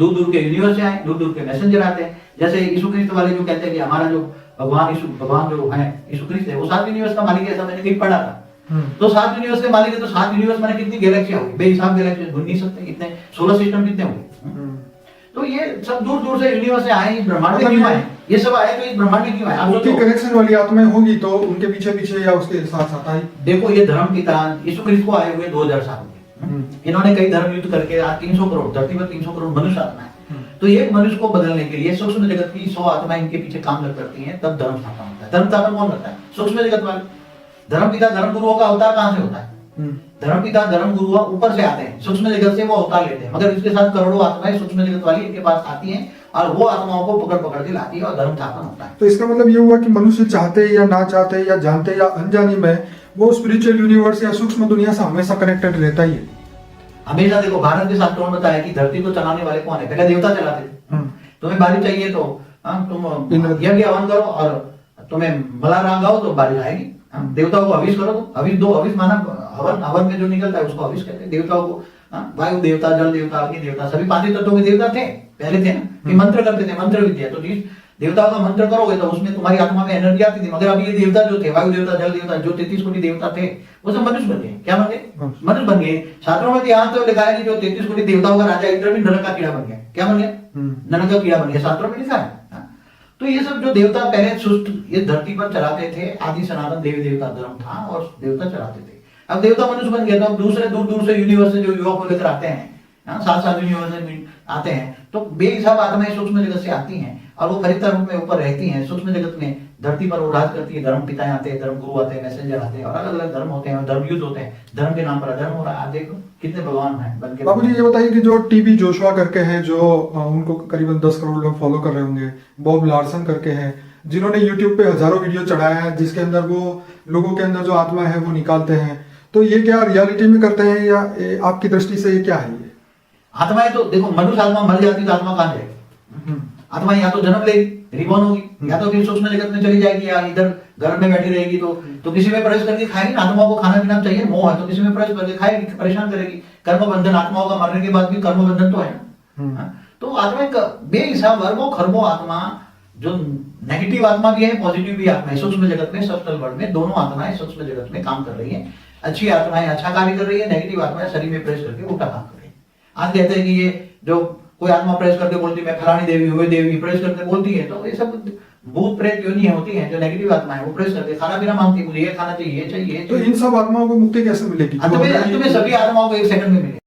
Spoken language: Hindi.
दूर दूर के यूनिवर्स से आए, दूर दूर के मैसेंजर आते हैं। जैसे यीशु क्रिस्त वाले जो कहते हैं कि हमारा जो भगवान जो है यीशु क्रिस्त है, वो 7 यूनिवर्स का मालिक है, ऐसा मैंने कहीं पढ़ा था। तो 7 यूनिवर्स के मालिक है, तो 7 यूनिवर्स माने कितनी गैलेक्सियां हुई, बेहिसाब गैलेक्सी ढूंढ नहीं सकते कितने, सोलर सिस्टम कितने हुए। तो ये सब दूर दूर से यूनिवर्स से आए, इस ब्रह्मांड में क्यों आए, ये सब आए तो इस ब्रह्मांड में क्यों आए। आप उनकी कनेक्शन वाली आत्माएं होगी तो उनके पीछे पीछे या उसके साथ साथ आई। देखो ये धर्म पिता यीशु क्रिस्त को आए हुए 2000 साल हुए, इन्होंने कई धर्म युद्ध करके आज 300 करोड़, धरती पर 300 करोड़ मनुष्य आत्मा है। तो एक मनुष्य को बदलने के लिए सूक्ष्म जगत की 100 आत्माएं इनके पीछे काम करती हैं, तब धर्म स्थापन होता है। धर्म स्थापन कौन करता है? सूक्ष्म जगत वाले। धर्म पिता धर्म गुरुओं का अवतार कहां से होता है? धर्म पिता धर्म गुरु ऊपर से आते हैं, सूक्ष्म जगत से वो अवतार लेते हैं, मगर इसके साथ करोड़ों आत्माएं सूक्ष्म जगत वाली इनके पास आती हैं और वो आत्माओं को पकड़ पकड़ के लाती है और धर्म स्थापन होता है। तो इसका मतलब ये हुआ कि मनुष्य चाहते या ना चाहते या जानते या अनजाने में वो स्पिरिचुअल यूनिवर्स या सूक्ष्म दुनिया से हमेशा कनेक्टेड रहता ही है। हमेशा देखो भारत के शास्त्रों में बताया कि धरती को चलाने वाले कौन है? पहले देवता चलाते थे। तुम्हें बारिश चाहिए तो तुम यज्ञ हवन करो और तुम्हें मला राग गाओ तो बारिश आएगी। देवताओं को हविष करो, तो हविष दो, हविष माना हवन में जो निकलता है उसको हविष कहते हैं। देवताओं को वायु देवता, जल देवता, अग्नि देवता, सभी 5 तत्वों के देवता थे, पहले थे ना, कि मंत्र करते थे, मंत्र विद्या। तो जिस देवताओं का मंत्र करोगे तो उसमें तुम्हारी आत्मा में एनर्जी आती थी। मगर अभी ये देवता जो थे, वायु देवता, जल देवता, जो 33 कोटि देवता थे, वो सब मनुष्य बन गए। क्या बन गए? मनुष्य बन गए। शास्त्रों में यहाँ तो लिखा है कि जो 33 कोटि देवताओं का राजा इंद्र भी नरक का कीड़ा बन गया। क्या बन गया? नरक का कीड़ा बन गया, शास्त्रों में लिखा है। तो ये सब जो देवता पहले सुष्ट ये धरती पर चलाते थे, आदि सनातन देवी देवता धर्म था और देवता चलाते थे। अब देवता मनुष्य बन गए, तो अब दूसरे दूर दूर से यूनिवर्स से जो युवा को लेकर आते हैं, 7 यूनिवर्स से आते हैं, तो बेहिसाब आत्माएं सूक्ष्म जगत से आती हैं और वो फरिश्ता रूप में ऊपर रहती हैं सूक्ष्म जगत में, धरती पर वो राज करती है। धर्म पिताएं आते हैं, धर्म गुरु आते हैं, मैसेंजर आते हैं और अलग अलग धर्म होते हैं और धर्म युद्ध होते हैं। धर्म के नाम पर अधर्म हो रहा है। आप देखो कितने भगवान हैं बन के। बाबू जी ये बताइए कि जो टीबी जोशुआ करके हैं, जो उनको करीबन 10 करोड़ लोग फॉलो कर रहे होंगे, बॉब लार्सन करके हैं, जिन्होंने यूट्यूब पे हजारों वीडियो चढ़ाया है जिसके अंदर वो लोगों के अंदर जो आत्मा है वो निकालते हैं, तो ये क्या रियलिटी में करते हैं या आपकी दृष्टि से ये क्या है? ये आत्माएं तो देखो, मनुष्य आत्मा मर जाती तो आत्मा कहां जाएगी? आत्मा या तो जन्म लेगी, रिबॉर्न होगी, या तो फिर सूक्ष्म जगत में चली जाएगी या इधर घर में बैठी रहेगी। तो किसी में प्रवेश करके खाएगी ना। आत्माओं को खाना पीना चाहिए, मोह है तो किसी में प्रवेश करके खाएगी, परेशान करेगी। कर्म बंधन, आत्माओं का मरने के बाद भी कर्म बंधन तो है ना। तो आत्मा बेहिसाब अरबों खरबों आत्मा, जो नेगेटिव आत्मा भी है, पॉजिटिव भी आत्मा है, सूक्ष्म जगत में, सब्टल वर्ल्ड में दोनों आत्माएं सूक्ष्म जगत में काम कर रही है। अच्छी आत्माएं अच्छा कार्य कर रही है, नेगेटिव आत्माएं शरीर में प्रवेश करके उल्टा काम कर रही है। आज कहते हैं कि ये जो कोई आत्मा प्रवेश करके बोलती है मैं फलानी देवी हुई देवी, प्रवेश करके बोलती है, तो ये सब भूत प्रेत योनि होती हैं। जो नेगेटिव आत्मा है वो प्रवेश करके खाना पीना मांगती है, मुझे ये खाना चाहिए, ये चाहिए। तो इन सब आत्माओं को मुक्ति कैसे मिलेगी? अंत में सभी आत्माओं को 1 सेकंड में मिले।